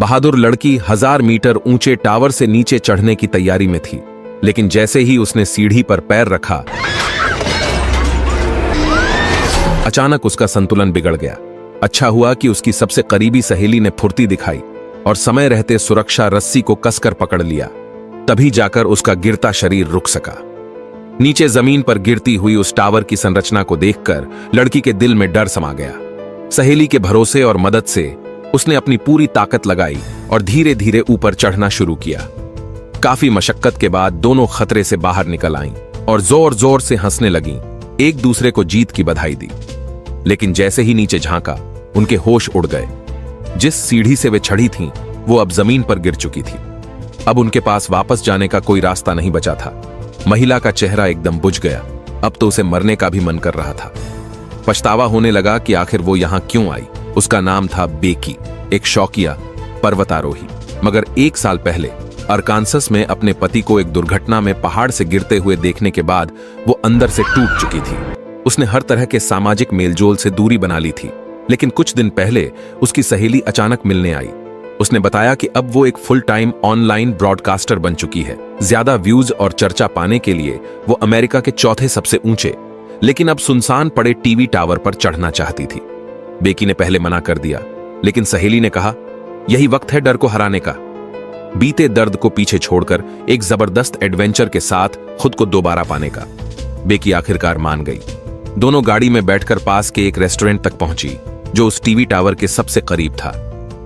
बहादुर लड़की 1000 मीटर ऊंचे टावर से नीचे चढ़ने की तैयारी में थी, लेकिन जैसे ही उसने सीढ़ी पर पैर रखा, अचानक उसका संतुलन बिगड़ गया। अच्छा हुआ कि उसकी सबसे करीबी सहेली ने फुर्ती दिखाई और समय रहते सुरक्षा रस्सी को कसकर पकड़ लिया। तभी जाकर उसका गिरता शरीर रुक सका। नीचे जमीन पर गिरती हुई उस टावर की संरचना को देखकर लड़की के दिल में डर समा गया। सहेली के भरोसे और मदद से उसने अपनी पूरी ताकत लगाई और धीरे धीरे ऊपर चढ़ना शुरू किया। काफी मशक्कत के बाद दोनों खतरे से बाहर निकल आईं और जोर जोर से हंसने लगीं, एक दूसरे को जीत की बधाई दी। लेकिन जैसे ही नीचे झांका, उनके होश उड़ गए। जिस सीढ़ी से वे चढ़ी थीं, वो अब जमीन पर गिर चुकी थी। अब उनके पास वापस जाने का कोई रास्ता नहीं बचा था। महिला का चेहरा एकदम बुझ गया। अब तो उसे मरने का भी मन कर रहा था। पछतावा होने लगा कि आखिर वो यहां क्यों आई। उसका नाम था बेकी, एक शौकिया पर्वतारोही। मगर 1 साल पहले अरकानसस में अपने पति को एक दुर्घटना में पहाड़ से गिरते हुए देखने के बाद वो अंदर से टूट चुकी थी। उसने हर तरह के सामाजिक मेलजोल से दूरी बना ली थी। लेकिन कुछ दिन पहले उसकी सहेली अचानक मिलने आई। उसने बताया कि अब वो एक फुल टाइम ऑनलाइन ब्रॉडकास्टर बन चुकी है। ज्यादा व्यूज और चर्चा पाने के लिए वो अमेरिका के चौथे सबसे ऊंचे, लेकिन अब सुनसान पड़े टीवी टावर पर चढ़ना चाहती थी। बेकी ने पहले मना कर दिया, लेकिन सहेली ने कहा, यही वक्त है डर को हराने का। बीते दर्द को पीछे छोड़कर एक जबरदस्त एडवेंचर के साथ खुद को दोबारा पाने का। बेकी आखिरकार मान गई। दोनों गाड़ी में बैठकर पास के एक रेस्टोरेंट तक पहुंची, जो उस टीवी टावर के सबसे करीब था।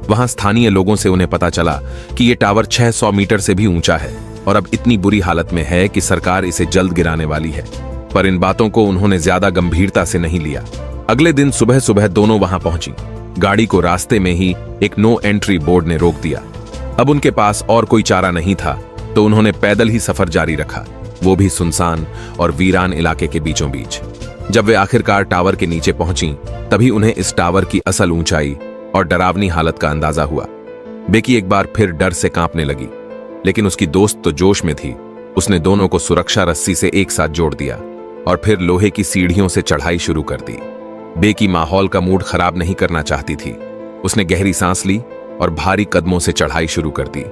वहां स्थानीय लोगों से उन्हें पता चला कि यह टावर 600 मीटर से भी ऊंचा है और अब इतनी बुरी हालत में है कि सरकार इसे जल्द गिराने वाली है। पर इन बातों को उन्होंने ज्यादा गंभीरता से नहीं लिया। अगले दिन सुबह सुबह दोनों वहां पहुंची। गाड़ी को रास्ते में ही एक नो एंट्री बोर्ड ने रोक दिया। अब उनके पास और कोई चारा नहीं था, तो उन्होंने पैदल ही सफर जारी रखा, वो भी सुनसान और वीरान इलाके के बीचों बीच। जब वे आखिरकार टावर के नीचे पहुंची, तभी उन्हें इस टावर की असल ऊंचाई और डरावनी हालत का अंदाजा हुआ। बेकी एक बार फिर डर से कांपने लगी, लेकिन उसकी दोस्त तो जोश में थी। उसने दोनों को सुरक्षा रस्सी से एक साथ जोड़ दिया और फिर लोहे की सीढ़ियों से चढ़ाई शुरू कर दी। बेकी माहौल का मूड खराब नहीं करना चाहती थी। उसने गहरी सांस ली और भारी कदमों से चढ़ाई शुरू कर दी।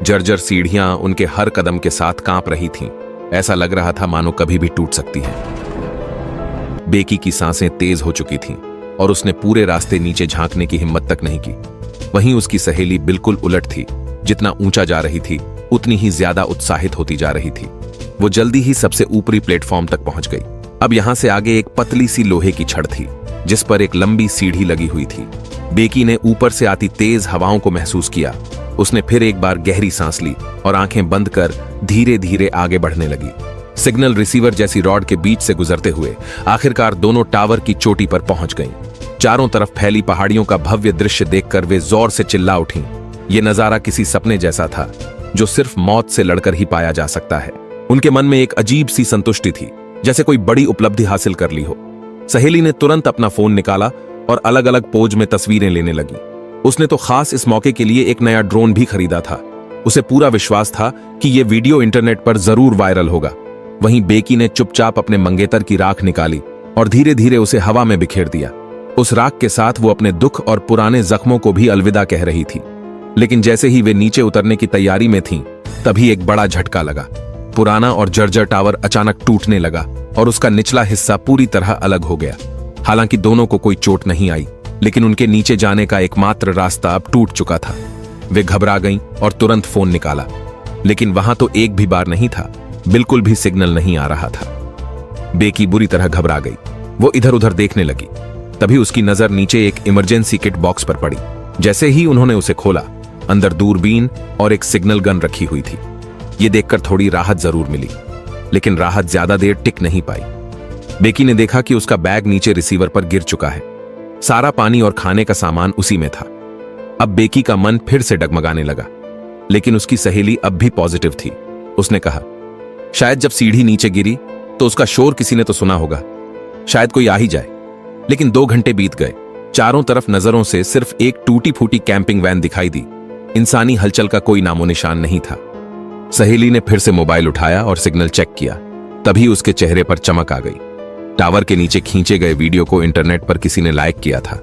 जर्जर सीढ़ियां उनके हर कदम के साथ कांप रही थीं। ऐसा लग रहा था मानो कभी भी टूट सकती हैं। बेकी की सांसें तेज हो चुकी थीं और उसने पूरे रास्ते नीचे झांकने की हिम्मत तक नहीं की। वहीं उसकी सहेली बिल्कुल उलट थी। जितना ऊंचा जा रही थी, उतनी ही ज्यादा उत्साहित होती जा रही थी। वो जल्दी ही सबसे ऊपरी प्लेटफॉर्म तक पहुंच गई। अब यहां से आगे एक पतली सी लोहे की छड़ थी, जिस पर एक लंबी सीढ़ी लगी हुई थी। बेकी ने ऊपर से आती तेज हवाओं को महसूस किया। उसने फिर एक बार गहरी सांस ली और आंखें बंद कर धीरे धीरे आगे बढ़ने लगी। सिग्नल रिसीवर जैसी रॉड के बीच से गुजरते हुए आखिरकार दोनों टावर की चोटी पर पहुंच गईं। चारों तरफ फैली पहाड़ियों का भव्य दृश्य देखकर वे जोर से चिल्ला उठीं। यह नजारा किसी सपने जैसा था, जो सिर्फ मौत से लड़कर ही पाया जा सकता है। उनके मन में एक अजीब सी संतुष्टि थी, जैसे कोई बड़ी उपलब्धि हासिल कर ली हो। सहेली ने तुरंत अपना फोन निकाला और अलग अलग पोज में तस्वीरें लेने लगी। उसने तो खास इस मौके के लिए एक नया ड्रोन भी खरीदा था। उसे पूरा विश्वास था कि यह वीडियो इंटरनेट पर जरूर वायरल होगा। वहीं बेकी ने चुपचाप अपने मंगेतर की राख निकाली और धीरे धीरे उसे हवा में बिखेर दिया। उस राख के साथ वो अपने दुख और पुराने जख्मों को भी अलविदा कह रही थी। लेकिन जैसे ही वे नीचे उतरने की तैयारी में थीं, तभी एक बड़ा झटका लगा। पुराना और जर्जर टावर अचानक टूटने लगा और उसका निचला हिस्सा पूरी तरह अलग हो गया। हालांकि दोनों को कोई चोट नहीं आई, लेकिन उनके नीचे जाने का एकमात्र रास्ता अब टूट चुका था। वे घबरा गईं और तुरंत फोन निकाला, लेकिन वहां तो एक भी बार नहीं था। बिल्कुल भी सिग्नल नहीं आ रहा था। बेकी बुरी तरह घबरा गई। वो इधर उधर देखने लगी। तभी उसकी नजर नीचे एक इमरजेंसी किट बॉक्स पर पड़ी। जैसे ही उन्होंने उसे खोला, अंदर दूरबीन और एक सिग्नल गन रखी हुई थी। ये देखकर थोड़ी राहत जरूर मिली, लेकिन राहत ज्यादा देर टिक नहीं पाई। बेकी ने देखा कि उसका बैग नीचे रिसीवर पर गिर चुका है। सारा पानी और खाने का सामान उसी में था। अब बेकी का मन फिर से डगमगाने लगा, लेकिन उसकी सहेली अब भी पॉजिटिव थी। उसने कहा, शायद जब सीढ़ी नीचे गिरी तो उसका शोर किसी ने तो सुना होगा। शायद कोई आ ही जाए। लेकिन 2 घंटे बीत गए। चारों तरफ नजरों से सिर्फ एक टूटी फूटी कैंपिंग वैन दिखाई दी। इंसानी हलचल का कोई नामो निशान नहीं था। सहेली ने फिर से मोबाइल उठाया और सिग्नल चेक किया। तभी उसके चेहरे पर चमक आ गई। टावर के नीचे खींचे गए वीडियो को इंटरनेट पर किसी ने लाइक किया था।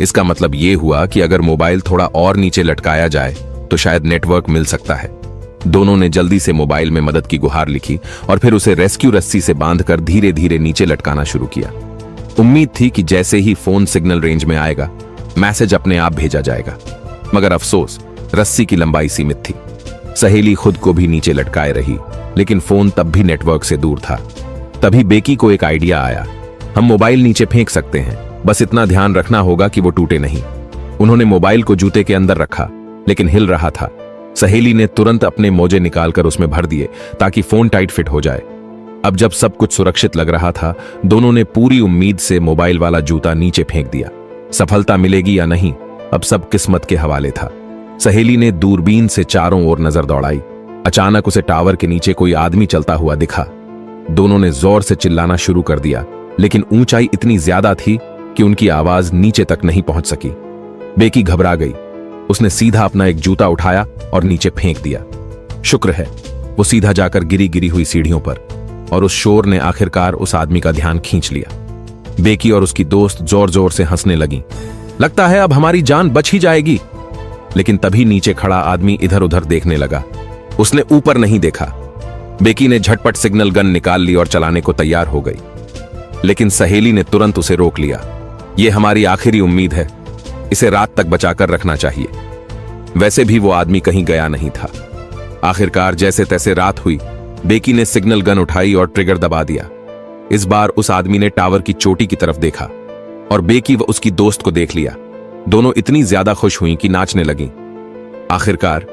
इसका मतलब ये हुआ कि अगर मोबाइल थोड़ा और नीचे लटकाया जाए तो शायद नेटवर्क मिल सकता है। दोनों ने जल्दी से मोबाइल में मदद की गुहार लिखी और फिर उसे रेस्क्यू रस्सी से बांधकर धीरे धीरे नीचे लटकाना शुरू किया। उम्मीद थी कि जैसे ही फोन सिग्नल रेंज में आएगा मैसेज अपने आप भेजा जाएगा, मगर अफसोस रस्सी की लंबाई सीमित थी। सहेली खुद को भी नीचे लटकाए रही, लेकिन फोन तब भी नेटवर्क से दूर था। तभी बेकी को एक आइडिया आया। हम मोबाइल नीचे फेंक सकते हैं, बस इतना ध्यान रखना होगा कि वो टूटे नहीं। उन्होंने मोबाइल को जूते के अंदर रखा, लेकिन हिल रहा था। सहेली ने तुरंत अपने मोजे निकालकर उसमें भर दिए ताकि फोन टाइट फिट हो जाए। अब जब सब कुछ सुरक्षित लग रहा था, दोनों ने पूरी उम्मीद से मोबाइल वाला जूता नीचे फेंक दिया। सफलता मिलेगी या नहीं, अब सब किस्मत के हवाले था। सहेली ने दूरबीन से चारों ओर नजर दौड़ाई। अचानक उसे टावर के नीचे कोई आदमी चलता हुआ दिखा। दोनों ने जोर से चिल्लाना शुरू कर दिया, लेकिन ऊंचाई इतनी ज्यादा थी कि उनकी आवाज नीचे तक नहीं पहुंच सकी। बेकी घबरा गई। उसने सीधा अपना एक जूता उठाया और नीचे फेंक दिया। शुक्र है वो सीधा जाकर गिरी हुई सीढ़ियों पर, और उस शोर ने आखिरकार उस आदमी का ध्यान खींच लिया। बेकी और उसकी दोस्त जोर जोर से हंसने लगी। लगता है अब हमारी जान बच ही जाएगी। लेकिन तभी नीचे खड़ा आदमी इधर उधर देखने लगा। उसने ऊपर नहीं देखा। बेकी ने झटपट सिग्नल गन निकाल ली और चलाने को तैयार हो गई, लेकिन सहेली ने तुरंत उसे रोक लिया। यह हमारी आखिरी उम्मीद है, इसे रात तक बचाकर रखना चाहिए। वैसे भी वो आदमी कहीं गया नहीं था। आखिरकार जैसे तैसे रात हुई। बेकी ने सिग्नल गन उठाई और ट्रिगर दबा दिया। इस बार उस आदमी ने टावर की चोटी की तरफ देखा और बेकी व उसकी दोस्त को देख लिया। दोनों इतनी ज्यादा खुश हुई कि नाचने लगीं। आखिरकार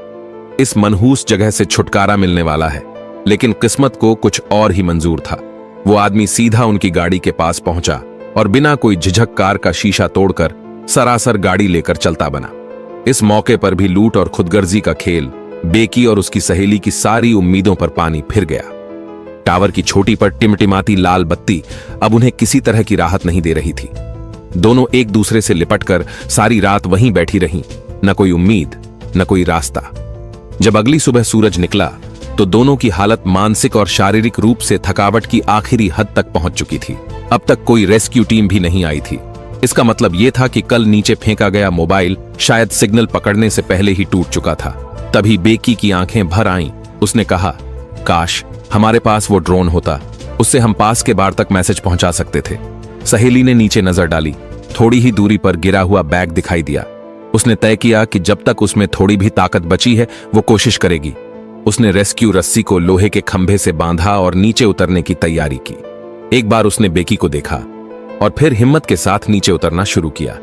इस मनहूस जगह से छुटकारा मिलने वाला है, लेकिन किस्मत को कुछ और ही मंजूर था। वो आदमी सीधा उनकी गाड़ी के पास पहुंचा और बिना कोई झिझक कार का शीशा तोड़कर सरासर गाड़ी लेकर चलता बना। इस मौके पर भी लूट और खुदगर्जी का खेल बेकी और उसकी सहेली की सारी उम्मीदों पर पानी फिर गया। टावर की छोटी पर टिमटिमाती लाल बत्ती अब उन्हें किसी तरह की राहत नहीं दे रही थी। दोनों एक दूसरे से लिपटकर सारी रात वहीं बैठी रहीं, न कोई उम्मीद न कोई रास्ता। जब अगली सुबह सूरज निकला तो दोनों की हालत मानसिक और शारीरिक रूप से थकावट की आखिरी हद तक पहुंच चुकी थी। अब तक कोई रेस्क्यू टीम भी नहीं आई थी। इसका मतलब यह था कि कल नीचे फेंका गया मोबाइल शायद सिग्नल पकड़ने से पहले ही टूट चुका था। तभी बेकी की आंखें भर आईं। उसने कहा, काश हमारे पास वो ड्रोन होता, उससे हम पास के बार तक मैसेज पहुंचा सकते थे। सहेली ने नीचे नजर डाली। थोड़ी ही दूरी पर गिरा हुआ बैग दिखाई दिया। उसने तय किया कि जब तक उसमें थोड़ी भी ताकत बची है वो कोशिश करेगी। उसने रेस्क्यू रस्सी को लोहे के खंभे से बांधा और नीचे उतरने की तैयारी की। एक बार उसने बेकी को देखा और फिर हिम्मत के साथ नीचे उतरना शुरू किया।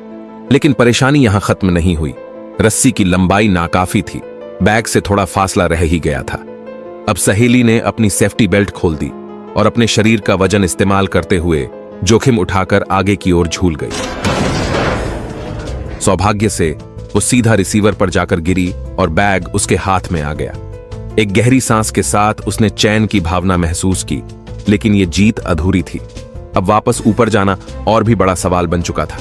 लेकिन परेशानी यहां खत्म नहीं हुई। रस्सी की लंबाई नाकाफी थी। बैग से थोड़ा फासला रह ही गया था। अब सहेली ने अपनी सेफ्टी बेल्ट खोल दी और अपने शरीर का वजन इस्तेमाल करते हुए जोखिम उठाकर आगे की ओर झूल गई। सौभाग्य से वो सीधा रिसीवर पर जाकर गिरी और बैग उसके हाथ में आ गया। एक गहरी सांस के साथ उसने चैन की भावना महसूस की, लेकिन ये जीत अधूरी थी। अब वापस ऊपर जाना और भी बड़ा सवाल बन चुका था।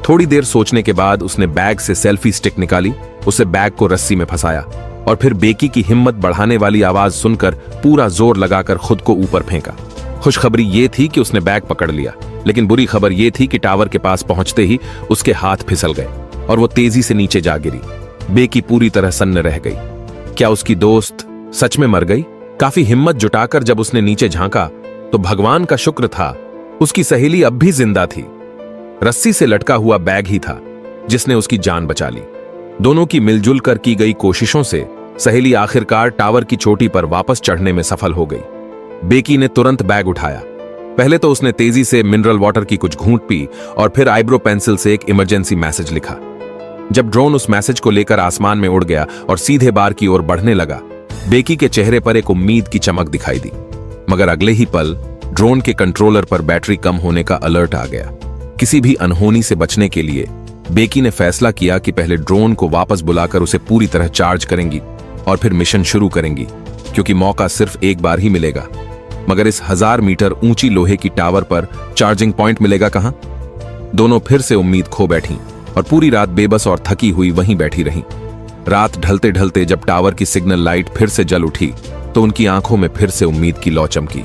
थोड़ी देर सोचने के बाद उसने बैग से सेल्फी स्टिक निकाली, उसे बैग को रस्सी में फंसाया और फिर बेकी की हिम्मत बढ़ाने वाली आवाज सुनकर पूरा जोर लगाकर खुद को ऊपर फेंका। खुशखबरी ये थी कि उसने बैग पकड़ लिया, लेकिन बुरी खबर ये थी कि टावर के पास पहुंचते ही उसके हाथ फिसल गए और वो तेजी से नीचे जा गिरी। बेकी पूरी तरह सन्न रह गई। क्या उसकी दोस्त सच में मर गई? काफी हिम्मत जुटाकर जब उसने नीचे झांका तो भगवान का शुक्र था, उसकी सहेली अब भी जिंदा थी। रस्सी से लटका हुआ बैग ही था जिसने उसकी जान बचा ली। दोनों की मिलजुल कर की गई कोशिशों से सहेली आखिरकार टावर की चोटी पर वापस चढ़ने में सफल हो गई। बेकी ने तुरंत बैग उठाया। पहले तो उसने तेजी से मिनरल वाटर की कुछ घूंट पी और फिर आईब्रो पेंसिल से एक इमरजेंसी मैसेज लिखा। जब ड्रोन उस मैसेज को लेकर आसमान में उड़ गया और सीधे बार की ओर बढ़ने लगा, बेकी के चेहरे पर एक उम्मीद की चमक दिखाई दी। मगर अगले ही पल ड्रोन के कंट्रोलर पर बैटरी कम होने का अलर्ट आ गया। किसी भी अनहोनी से बचने के लिए बेकी ने फैसला किया कि पहले ड्रोन को वापस बुलाकर उसे पूरी तरह चार्ज करेंगी और फिर मिशन शुरू करेंगी, क्योंकि मौका सिर्फ एक बार ही मिलेगा। मगर इस 1000 मीटर ऊंची लोहे की टावर पर चार्जिंग पॉइंट मिलेगा कहां? दोनों फिर से उम्मीद खो बैठी और पूरी रात बेबस और थकी हुई वहीं बैठी रहीं। रात ढलते ढलते जब टावर की सिग्नल लाइट फिर से जल उठी तो उनकी आंखों में फिर से उम्मीद की लौ चमकी।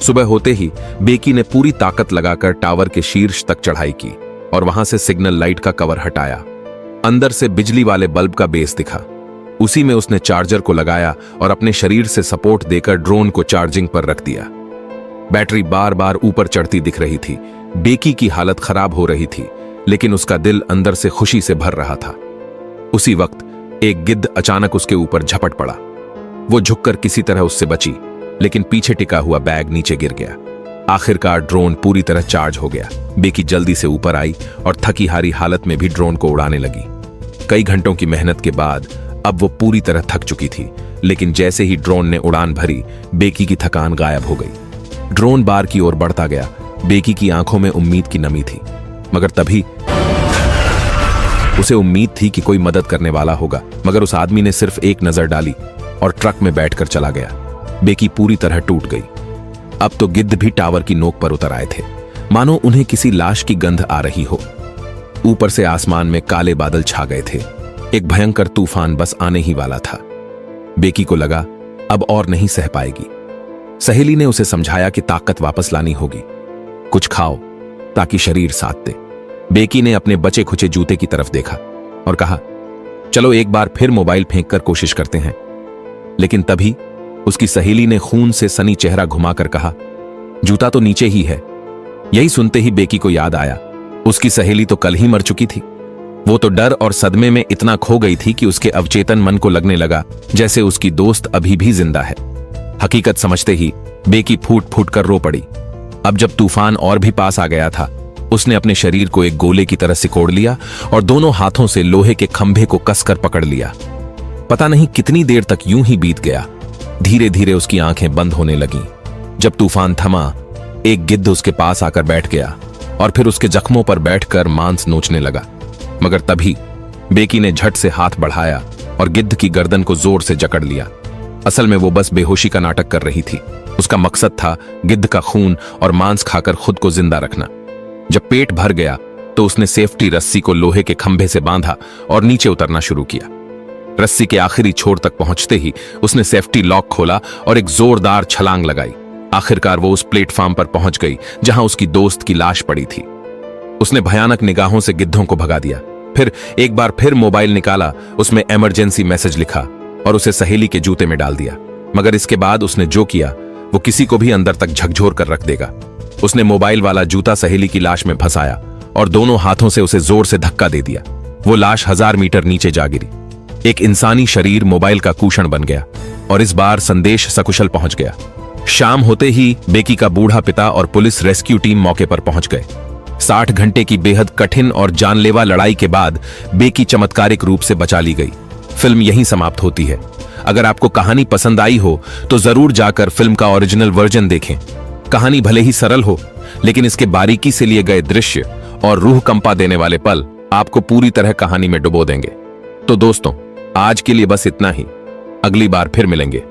सुबह होते ही बेकी ने पूरी ताकत लगाकर टावर के शीर्ष तक चढ़ाई की और वहां से सिग्नल लाइट का कवर हटाया। अंदर से बिजली वाले बल्ब का बेस दिखा। उसी में उसने चार्जर को लगाया और अपने शरीर से सपोर्ट देकर ड्रोन को चार्जिंग पर रख दिया। बैटरी बार बार ऊपर चढ़ती दिख रही थी। बेकी की हालत खराब हो रही थी, लेकिन उसका दिल अंदर से खुशी से भर रहा था। उसी वक्त एक गिद्ध अचानक उसके ऊपर झपट पड़ा। वो झुककर किसी तरह उससे बची, लेकिन पीछे टिका हुआ बैग नीचे गिर गया। आखिरकार ड्रोन पूरी तरह चार्ज हो गया। बेकी जल्दी से ऊपर आई और थकी हारी हालत में भी ड्रोन को उड़ाने लगी। कई घंटों की मेहनत के बाद अब वो पूरी तरह थक चुकी थी, लेकिन जैसे ही ड्रोन ने उड़ान भरी, बेकी की थकान गायब हो गई। ड्रोन बार की ओर बढ़ता गया। बेकी की आंखों में उम्मीद की नमी थी, मगर तभी उसे उम्मीद थी कि कोई मदद करने वाला होगा, मगर उस आदमी ने सिर्फ एक नजर डाली और ट्रक में बैठकर चला गया। बेकी पूरी तरह टूट गई। अब तो गिद्ध भी टावर की नोक पर उतर आए थे, मानो उन्हें किसी लाश की गंध आ रही हो। ऊपर से आसमान में काले बादल छा गए थे। एक भयंकर तूफान बस आने ही वाला था। बेकी को लगा अब और नहीं सह पाएगी। सहेली ने उसे समझाया कि ताकत वापस लानी होगी, कुछ खाओ ताकि शरीर साथ दे। बेकी ने अपने बचे खुचे जूते की तरफ देखा और कहा, चलो एक बार फिर मोबाइल फेंक कर कोशिश करते हैं। लेकिन तभी उसकी सहेली ने खून से सनी चेहरा घुमाकर कहा, जूता तो नीचे ही है। यही सुनते ही बेकी को याद आया, उसकी सहेली तो कल ही मर चुकी थी। वो तो डर और सदमे में इतना खो गई थी कि उसके अवचेतन मन को लगने लगा जैसे उसकी दोस्त अभी भी जिंदा है। हकीकत समझते ही बेकी फूट फूट कर रो पड़ी। अब जब तूफान और भी पास आ गया था, उसने अपने शरीर को एक गोले की तरह सिकोड़ लिया और दोनों हाथों से लोहे के खंभे को कसकर पकड़ लिया। पता नहीं कितनी देर तक यूं ही बीत गया। धीरे धीरे उसकी आंखें बंद होने लगीं। जब तूफान थमा, एक गिद्ध उसके पास आकर बैठ गया और फिर उसके जख्मों पर बैठकर मांस नोचने लगा। मगर तभी बेकी ने झट से हाथ बढ़ाया और गिद्ध की गर्दन को जोर से जकड़ लिया। असल में वो बस बेहोशी का नाटक कर रही थी। उसका मकसद था गिद्ध का खून और मांस खाकर खुद को जिंदा रखना। जब पेट भर गया तो उसने सेफ्टी रस्सी को लोहे के खंभे से बांधा और नीचे उतरना शुरू किया। रस्सी के आखिरी छोर तक पहुंचते ही उसने सेफ्टी लॉक खोला और एक जोरदार छलांग लगाई। आखिरकार वो उस प्लेटफॉर्म पर पहुंच गई जहां उसकी दोस्त की लाश पड़ी थी। उसने भयानक निगाहों से गिद्धों को भगा दिया। फिर एक बार फिर मोबाइल निकाला, उसमें इमरजेंसी मैसेज लिखा और उसे सहेली के जूते में डाल दिया। मगर इसके बाद उसने जो किया वो किसी को भी अंदर तक झकझोर कर रख देगा। उसने मोबाइल वाला जूता सहेली की लाश में फंसाया और दोनों हाथों से उसे जोर से धक्का दे दिया। वो लाश 1000 मीटर नीचे जा गिरी। एक इंसानी शरीर मोबाइल का कुशन बन गया और इस बार संदेश सकुशल पहुंच गया। शाम होते ही बेकी का बूढ़ा पिता और पुलिस रेस्क्यू टीम मौके पर पहुंच गए। 60 घंटे की बेहद कठिन और जानलेवा लड़ाई के बाद बेकी चमत्कारिक रूप से बचा ली गई। फिल्म यहीं समाप्त होती है। अगर आपको कहानी पसंद आई हो तो जरूर जाकर फिल्म का ओरिजिनल वर्जन देखें। कहानी भले ही सरल हो, लेकिन इसके बारीकी से लिए गए दृश्य और रूह कंपा देने वाले पल आपको पूरी तरह कहानी में डुबो देंगे। तो दोस्तों, आज के लिए बस इतना ही। अगली बार फिर मिलेंगे।